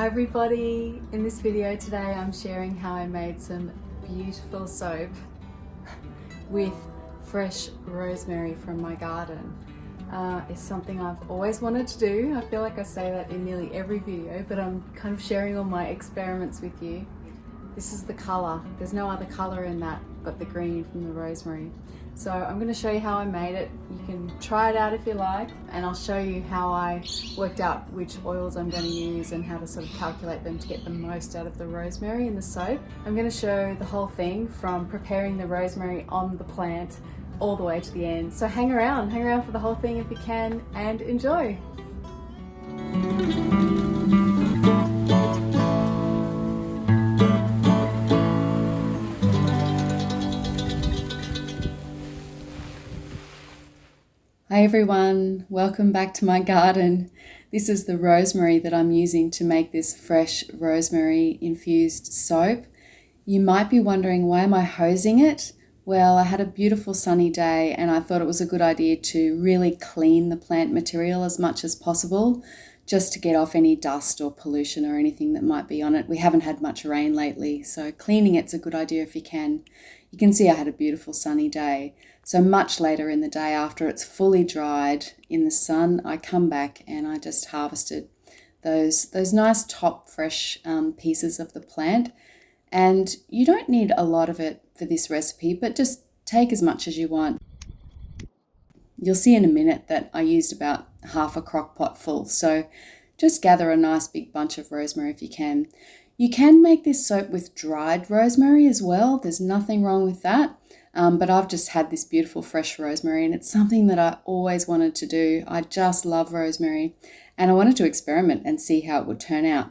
everybody, in this video today I'm sharing how I made some beautiful soap with fresh rosemary from my garden. It's something I've always wanted to do. I feel like I say that in nearly every video, but I'm kind of sharing all my experiments with you. This is the colour. There's no other colour in that but the green from the rosemary. So I'm going to show you how I made it. You can try it out if you like, and I'll show you how I worked out which oils I'm going to use and how to sort of calculate them to get the most out of the rosemary in the soap. I'm going to show the whole thing from preparing the rosemary on the plant all the way to the end. So hang around for the whole thing if you can, and enjoy. Hi everyone, welcome back to my garden. This is the rosemary that I'm using to make this fresh rosemary infused soap. You might be wondering, why am I hosing it? Well, I had a beautiful sunny day and I thought it was a good idea to really clean the plant material as much as possible, just to get off any dust or pollution or anything that might be on it. We haven't had much rain lately, so cleaning it's a good idea if you can. You can see I had a beautiful sunny day. So much later in the day, after it's fully dried in the sun, I come back and I just harvested those nice top fresh pieces of the plant. And you don't need a lot of it for this recipe, but just take as much as you want. You'll see in a minute that I used about half a crock pot full. So just gather a nice big bunch of rosemary if you can. You can make this soap with dried rosemary as well. There's nothing wrong with that. But I've just had this beautiful fresh rosemary and it's something that I always wanted to do. I just love rosemary and I wanted to experiment and see how it would turn out.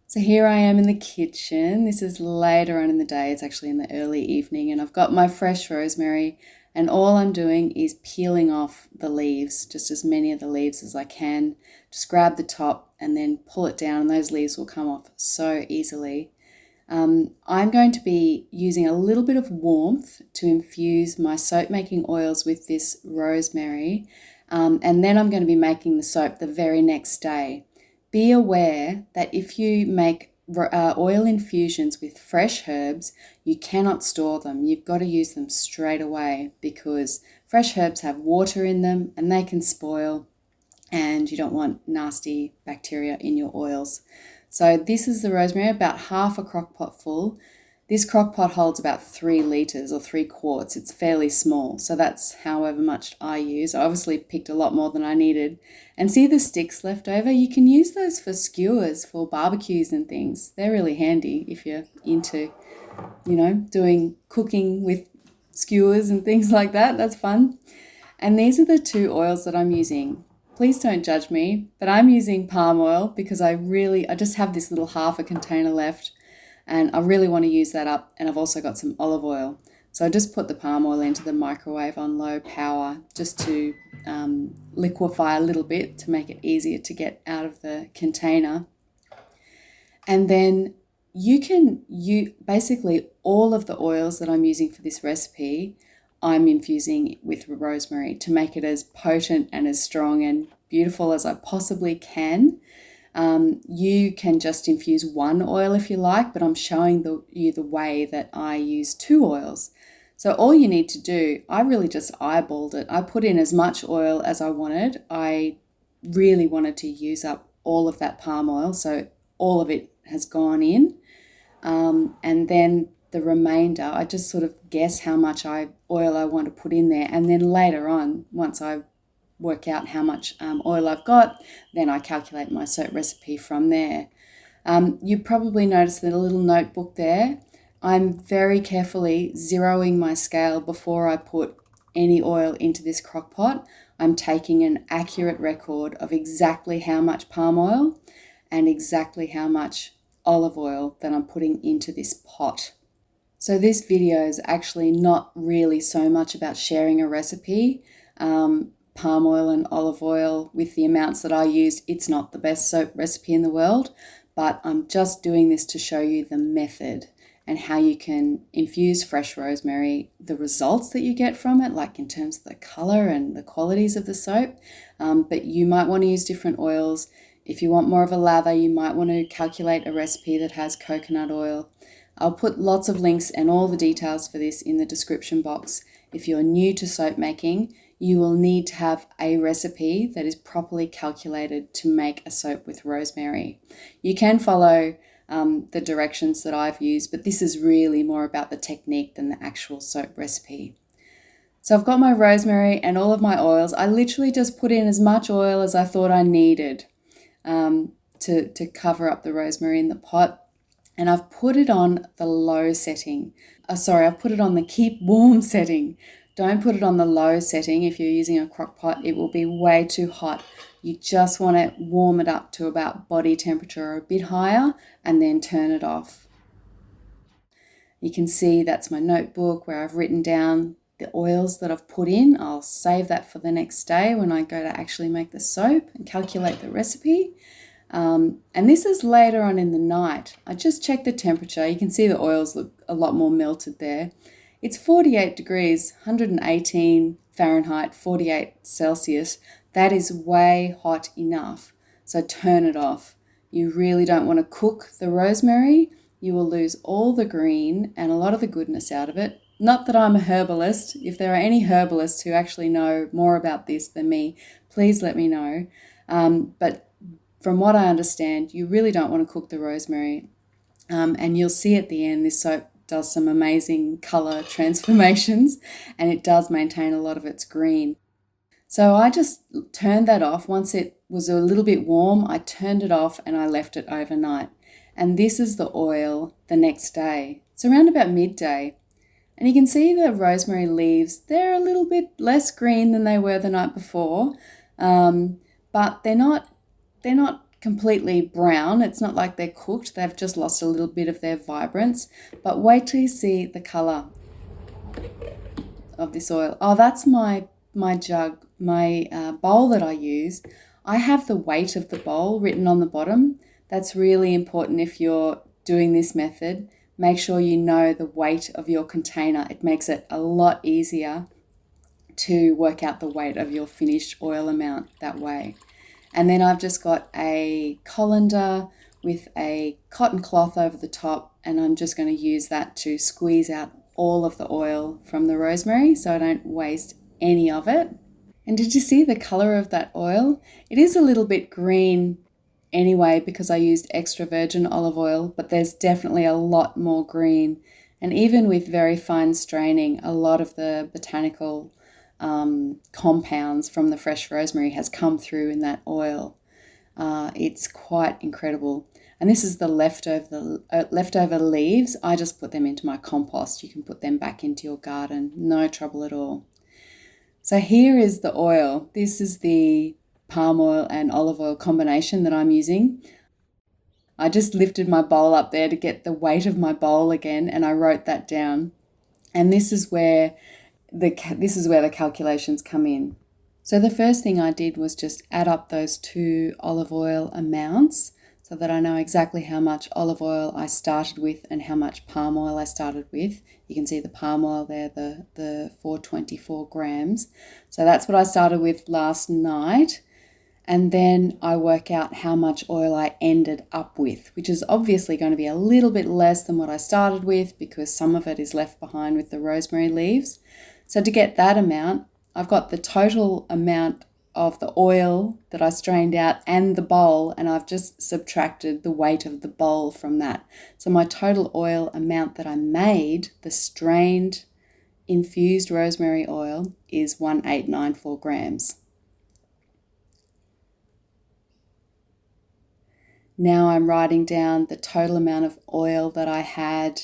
So here I am in the kitchen. This is later on in the day. It's actually in the early evening and I've got my fresh rosemary and all I'm doing is peeling off the leaves, just as many of the leaves as I can. Just grab the top and then pull it down and those leaves will come off so easily. I'm going to be using a little bit of warmth to infuse my soap making oils with this rosemary, and then I'm going to be making the soap the very next day. Be aware that if you make oil infusions with fresh herbs, you cannot store them. You've got to use them straight away because fresh herbs have water in them and they can spoil, and you don't want nasty bacteria in your oils. So this is the rosemary, about half a crock pot full. This crock pot holds about 3 litres or 3 quarts. It's fairly small, so that's however much I use. I obviously picked a lot more than I needed. And see the sticks left over? You can use those for skewers, for barbecues and things. They're really handy if you're into, doing cooking with skewers and things like that. That's fun. And these are the 2 oils that I'm using. Please don't judge me, but I'm using palm oil because I just have this little half a container left and I really want to use that up, and I've also got some olive oil. So I just put the palm oil into the microwave on low power just to liquefy a little bit to make it easier to get out of the container. And then basically all of the oils that I'm using for this recipe, I'm infusing with rosemary to make it as potent and as strong and beautiful as I possibly can. You can just infuse 1 oil if you like, but I'm showing you the way that I use 2 oils. So all you need to do, I really just eyeballed it. I put in as much oil as I wanted. I really wanted to use up all of that palm oil, so all of it has gone in. And then the remainder, I just sort of guess how much oil I want to put in there. And then later on, once I work out how much oil I've got, then I calculate my soap recipe from there. You probably noticed the little notebook there. I'm very carefully zeroing my scale before I put any oil into this crock pot. I'm taking an accurate record of exactly how much palm oil and exactly how much olive oil that I'm putting into this pot. So this video is actually not really so much about sharing a recipe. Palm oil and olive oil with the amounts that I used, it's not the best soap recipe in the world, but I'm just doing this to show you the method and how you can infuse fresh rosemary, the results that you get from it, like in terms of the color and the qualities of the soap. But you might want to use different oils. If you want more of a lather, you might want to calculate a recipe that has coconut oil. I'll put lots of links and all the details for this in the description box. If you're new to soap making, you will need to have a recipe that is properly calculated to make a soap with rosemary. You can follow the directions that I've used, but this is really more about the technique than the actual soap recipe. So I've got my rosemary and all of my oils. I literally just put in as much oil as I thought I needed to cover up the rosemary in the pot. And I've put it on the low setting. I've put it on the keep warm setting. Don't put it on the low setting. If you're using a crock pot, it will be way too hot. You just want to warm it up to about body temperature or a bit higher and then turn it off. You can see that's my notebook where I've written down the oils that I've put in. I'll save that for the next day when I go to actually make the soap and calculate the recipe. And this is later on in the night. I just checked the temperature. You can see the oils look a lot more melted there. It's 48 degrees, 118 Fahrenheit, 48 Celsius. That is way hot enough. So turn it off. You really don't want to cook the rosemary. You will lose all the green and a lot of the goodness out of it. Not that I'm a herbalist. If there are any herbalists who actually know more about this than me, please let me know. But from what I understand, you really don't want to cook the rosemary. And you'll see at the end, this soap does some amazing color transformations and it does maintain a lot of its green. So I just turned that off. Once it was a little bit warm, I turned it off and I left it overnight. And this is the oil the next day. It's around about midday. And you can see the rosemary leaves, they're a little bit less green than they were the night before, but they're not completely brown. It's not like they're cooked. They've just lost a little bit of their vibrance. But wait till you see the color of this oil. Oh, that's my jug, my bowl that I use. I have the weight of the bowl written on the bottom. That's really important if you're doing this method. Make sure you know the weight of your container. It makes it a lot easier to work out the weight of your finished oil amount that way. And then I've just got a colander with a cotton cloth over the top, and I'm just going to use that to squeeze out all of the oil from the rosemary so I don't waste any of it. And did you see the color of that oil? It is a little bit green anyway because I used extra virgin olive oil, but there's definitely a lot more green. And even with very fine straining, a lot of the botanical compounds from the fresh rosemary has come through in that oil. It's quite incredible. And this is the leftover leaves. I just put them into my compost. You can put them back into your garden, no trouble at all. So here is the oil. This is the palm oil and olive oil combination that I'm using. I just lifted my bowl up there to get the weight of my bowl again, and I wrote that down. And this is where the calculations come in. So the first thing I did was just add up those two olive oil amounts so that I know exactly how much olive oil I started with and how much palm oil I started with. You can see the palm oil there, the 424 grams. So that's what I started with last night. And then I work out how much oil I ended up with, which is obviously going to be a little bit less than what I started with because some of it is left behind with the rosemary leaves. So to get that amount, I've got the total amount of the oil that I strained out and the bowl, and I've just subtracted the weight of the bowl from that. So my total oil amount that I made, the strained infused rosemary oil, is 1894 grams. Now I'm writing down the total amount of oil that I had,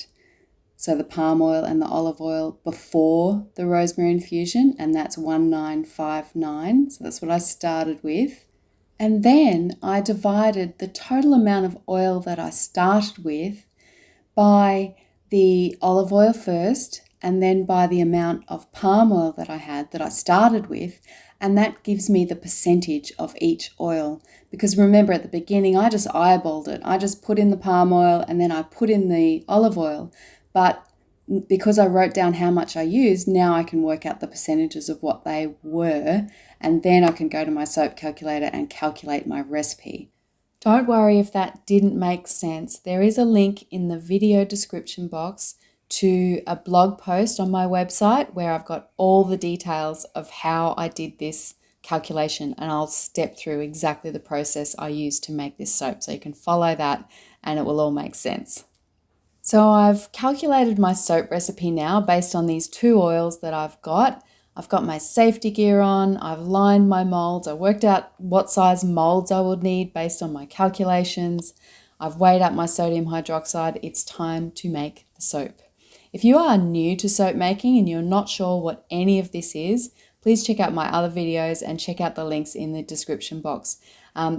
so the palm oil and the olive oil before the rosemary infusion, and that's 1959. So that's what I started with. And then I divided the total amount of oil that I started with by the olive oil first, and then by the amount of palm oil that I had that I started with, and that gives me the percentage of each oil. Because remember at the beginning, I just eyeballed it. I just put in the palm oil and then I put in the olive oil. But because I wrote down how much I used, now I can work out the percentages of what they were, and then I can go to my soap calculator and calculate my recipe. Don't worry if that didn't make sense. There is a link in the video description box to a blog post on my website where I've got all the details of how I did this calculation, and I'll step through exactly the process I used to make this soap, so you can follow that and it will all make sense. So I've calculated my soap recipe now based on these 2 oils that I've got. I've got my safety gear on, I've lined my molds, I worked out what size molds I would need based on my calculations. I've weighed up my sodium hydroxide. It's time to make the soap. If you are new to soap making and you're not sure what any of this is, please check out my other videos and check out the links in the description box.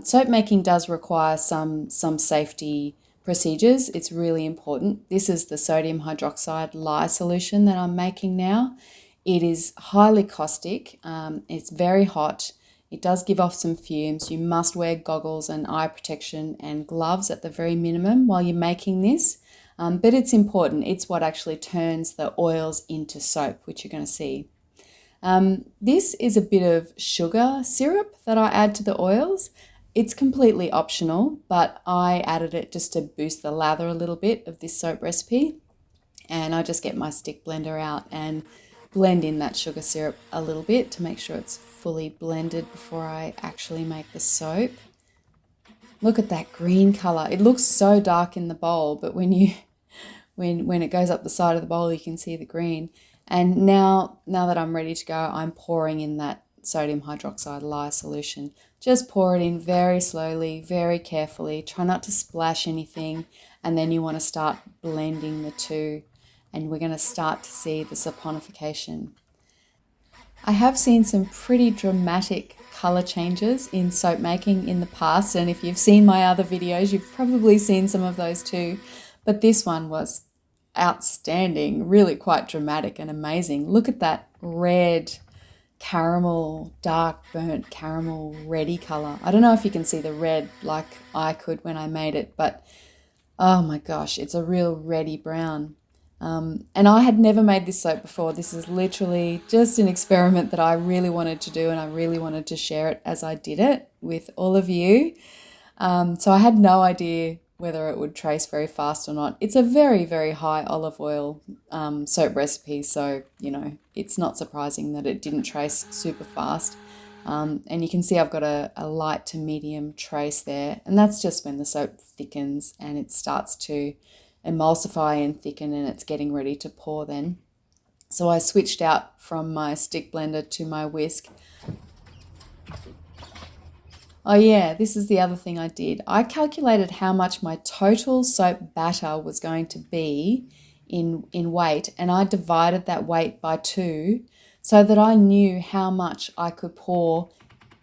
Soap making does require some safety procedures. It's really important. This is the sodium hydroxide lye solution that I'm making now. It is highly caustic. It's very hot. It does give off some fumes. You must wear goggles and eye protection and gloves at the very minimum while you're making this. But it's important. It's what actually turns the oils into soap, which you're going to see. This is a bit of sugar syrup that I add to the oils. It's completely optional, but I added it just to boost the lather a little bit of this soap recipe. And I just get my stick blender out and blend in that sugar syrup a little bit to make sure it's fully blended before I actually make the soap. Look at that green color. It looks so dark in the bowl, but when it goes up the side of the bowl, you can see the green. And now that I'm ready to go, I'm pouring in that sodium hydroxide lye solution. Just pour it in very slowly, very carefully. Try not to splash anything. And then you want to start blending the two. And we're going to start to see the saponification. I have seen some pretty dramatic color changes in soap making in the past. And if you've seen my other videos, you've probably seen some of those too. But this one was outstanding, really quite dramatic and amazing. Look at that red caramel, dark burnt caramel reddy color. I don't know if you can see the red like I could when I made it, but oh my gosh, it's a real reddy brown. And I had never made this soap before. This is literally just an experiment that I really wanted to do, and I really wanted to share it as I did it with all of you. So I had no idea whether it would trace very fast or not. It's a very, very high olive oil soap recipe, so, it's not surprising that it didn't trace super fast. And you can see I've got a light to medium trace there, and that's just when the soap thickens and it starts to emulsify and thicken and it's getting ready to pour then. So I switched out from my stick blender to my whisk. Oh yeah, this is the other thing I did. I calculated how much my total soap batter was going to be in weight, and I divided that weight by 2 so that I knew how much I could pour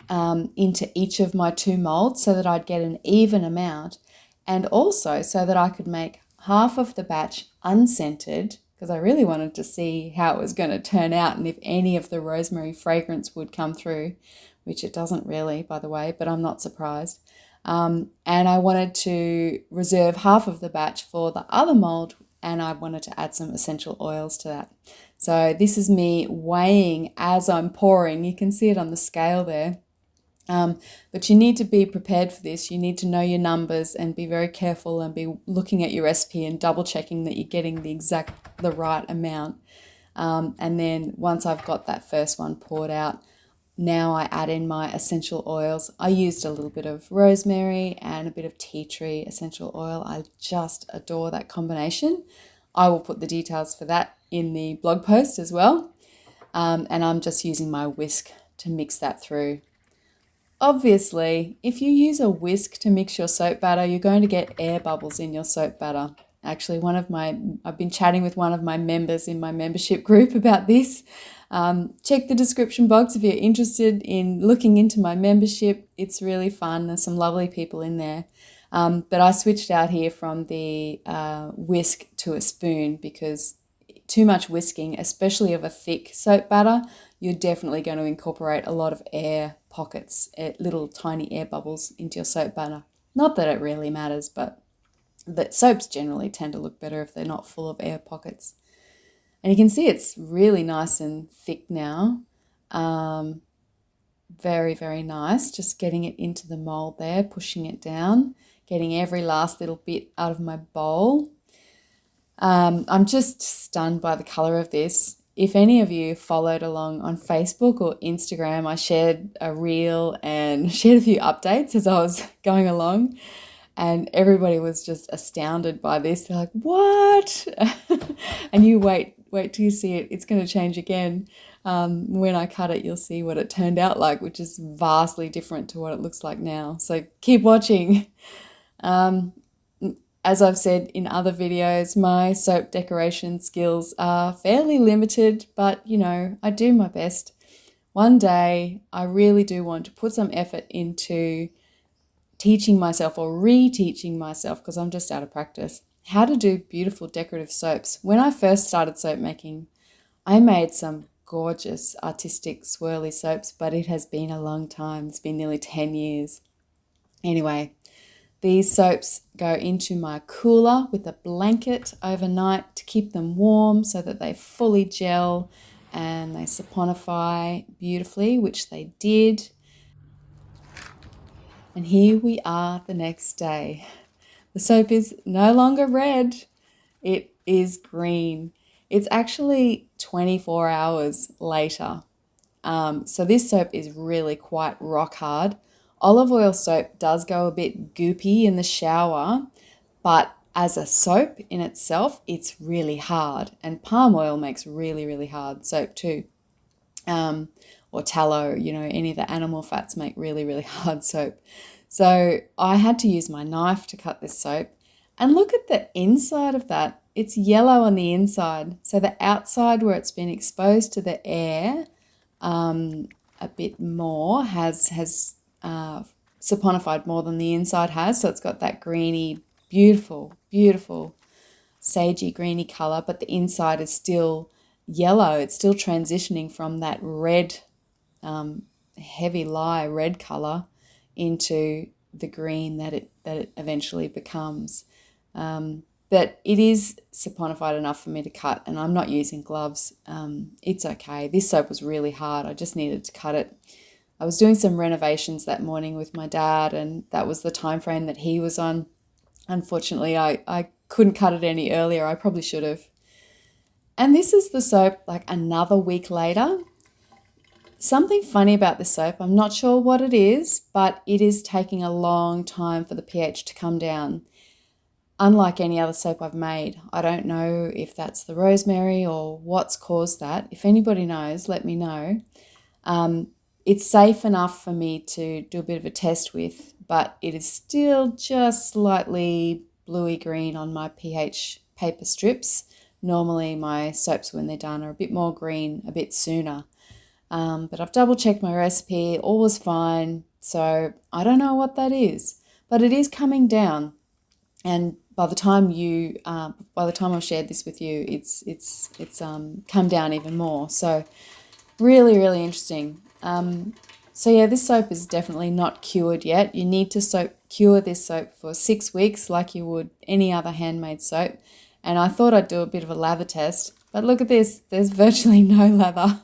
into each of my 2 molds so that I'd get an even amount, and also so that I could make half of the batch unscented, because I really wanted to see how it was going to turn out and if any of the rosemary fragrance would come through, which it doesn't really, by the way, but I'm not surprised. And I wanted to reserve half of the batch for the other mold, and I wanted to add some essential oils to that. So this is me weighing as I'm pouring. You can see it on the scale there. But you need to be prepared for this. You need to know your numbers and be very careful and be looking at your recipe and double checking that you're getting the right amount. And then once I've got that first one poured out, now I add in my essential oils. I used a little bit of rosemary and a bit of tea tree essential oil. I just adore that combination. I will put the details for that in the blog post as well. And I'm just using my whisk to mix that through. Obviously, if you use a whisk to mix your soap batter, you're going to get air bubbles in your soap batter. Actually, I've been chatting with one of my members in my membership group about this. Check the description box if you're interested in looking into my membership. It's really fun. There's some lovely people in there. But I switched out here from the whisk to a spoon because too much whisking, especially of a thick soap batter, you're definitely going to incorporate a lot of air pockets, little tiny air bubbles into your soap batter. Not that it really matters, but that soaps generally tend to look better if they're not full of air pockets. And you can see it's really nice and thick now. Very, very nice. Just getting it into the mold there, pushing it down, getting every last little bit out of my bowl. I'm just stunned by the colour of this. If any of you followed along on Facebook or Instagram, I shared a reel and shared a few updates as I was going along, and everybody was just astounded by this. They're like, what? And you wait till you see it. It's going to change again. When I cut it, you'll see what it turned out like, which is vastly different to what it looks like now. So keep watching. As I've said in other videos, my soap decoration skills are fairly limited, but you know, I do my best. One day, I really do want to put some effort into teaching myself or reteaching myself, because I'm just out of practice, how to do beautiful decorative soaps. When I first started soap making, I made some gorgeous artistic swirly soaps, but it has been a long time. It's been nearly 10 years. Anyway, these soaps go into my cooler with a blanket overnight to keep them warm so that they fully gel and they saponify beautifully, which they did. And here we are the next day. The soap is no longer red, it is green. It's actually 24 hours later. So this soap is really quite rock hard. Olive oil soap does go a bit goopy in the shower, but as a soap in itself, it's really hard. And palm oil makes really, really hard soap too. Or tallow, you know, any of the animal fats make really, really hard soap. So I had to use my knife to cut this soap. And look at the inside of that. It's yellow on the inside. So the outside where it's been exposed to the air a bit more has saponified more than the inside has. So it's got that greeny, beautiful, beautiful sagey greeny colour, but the inside is still yellow. It's still transitioning from that red, heavy lye red colour into the green that it eventually becomes. But it is saponified enough for me to cut, and I'm not using gloves. It's okay. This soap was really hard. I just needed to cut it. I was doing some renovations that morning with my dad, and that was the time frame that he was on. Unfortunately, I couldn't cut it any earlier. I probably should have. And this is the soap like another week later. Something funny about this soap, I'm not sure what it is, but it is taking a long time for the pH to come down. Unlike any other soap I've made. I don't know if that's the rosemary or what's caused that. If anybody knows, let me know. It's safe enough for me to do a bit of a test with, but it is still just slightly bluey green on my pH paper strips. Normally my soaps when they're done are a bit more green, a bit sooner. But I've double checked my recipe, all was fine. So I don't know what that is, but it is coming down. And by the time I've shared this with you, it's come down even more. So really, really interesting. So yeah, this soap is definitely not cured yet. You need to cure this soap for 6 weeks like you would any other handmade soap. And I thought I'd do a bit of a lather test, but look at this. There's virtually no lather.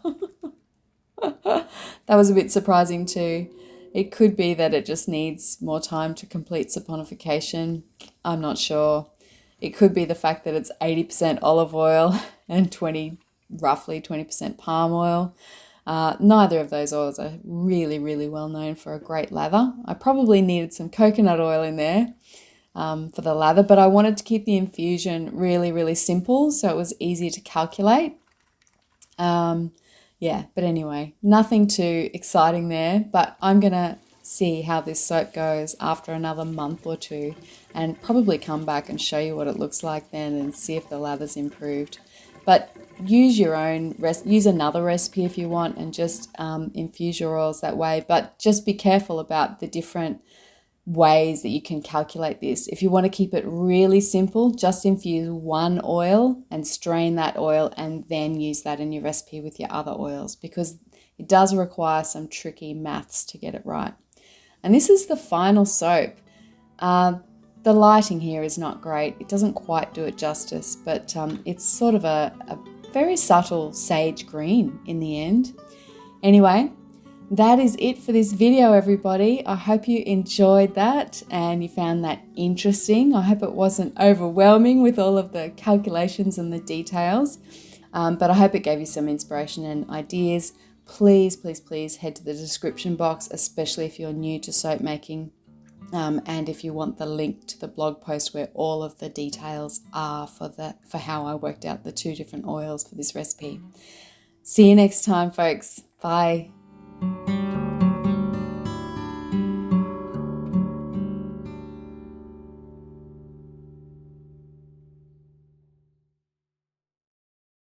That was a bit surprising too. It could be that it just needs more time to complete saponification. I'm not sure. It could be the fact that it's 80% olive oil and roughly 20% palm oil. Neither of those oils are really, really well known for a great lather. I probably needed some coconut oil in there for the lather, but I wanted to keep the infusion really, really simple so it was easy to calculate. Yeah, but anyway, nothing too exciting there, but I'm going to see how this soap goes after another month or two and probably come back and show you what it looks like then and see if the lather's improved. But use another recipe if you want and just infuse your oils that way, but just be careful about the different ways that you can calculate this. If you want to keep it really simple, just infuse one oil and strain that oil and then use that in your recipe with your other oils, because it does require some tricky maths to get it right. And this is the final soap. The lighting here is not great. It doesn't quite do it justice, but it's sort of a very subtle sage green in the end. Anyway, that is it for this video, everybody. I hope you enjoyed that and you found that interesting. I hope it wasn't overwhelming with all of the calculations and the details, but I hope it gave you some inspiration and ideas. Please, please, please head to the description box, especially if you're new to soap making, and if you want the link to the blog post where all of the details are for how I worked out the 2 different oils for this recipe. See you next time, folks. Bye.